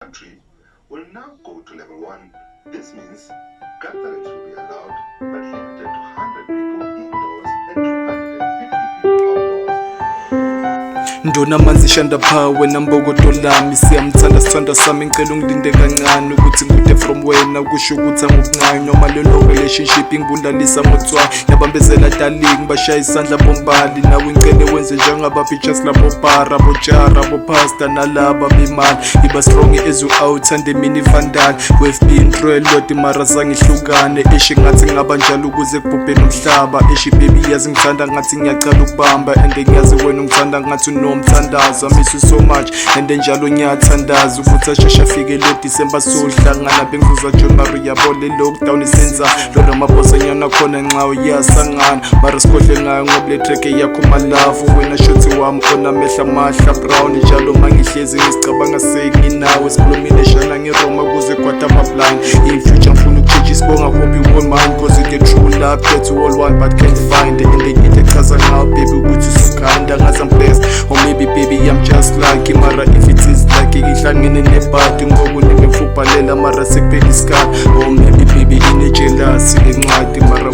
country will now go to level 1. This means gatherings will be allowed, but limited to 100 people indoors and 250 people outdoors. Ndona manzi shanda phawe nambokodo lami siyamthanda sithanda sami ngicela ungilinde kancane ukuthi ngikude from wena kusho ukuthi angukunqayi noma lelo relationship ngibundalisa ngotswayo yabambezela darling bashaya isandla bombali nawe ngicela wenze njengaba bitches labo bar abojara abopasta nalaba bemali iba strong as you out and mini vandal we've been through a lot mara zangihlukane ishi ngathi ngaba njalo ukuze kubhubhene umhlaba ishi baby yazi ngithanda ngathi ngiyaqala ukubamba and ngiyazi wena ungithanda ngathi nomthandazo I miss you so much and njalo ngiyathandaza ukuthi asheshe afike lo December sohlangana bengizuza January yabo le lockdown isenza lo ramaphosa nyana khona nxawo yasangana mara sikhohle ngayo ngoba le track yakho malavu wena shothi wami ona mehla mahla brown njalo mangihlezi ngisicabanga senginawe sikhulumile shana ngiroma kuze kwata amablind in future ngifuna ukuchange isibonga hope you won't mind cause you get true love get to all one but can't find it and they get it cause now baby ukuthi usukhanda ngaze I'm blessed or maybe baby I'm just lucky mara if it is lucky ngihlangene nebhadi ngoku nimefubhalela mara sekuphela isikhathi or maybe baby ine jealousy encwadi mara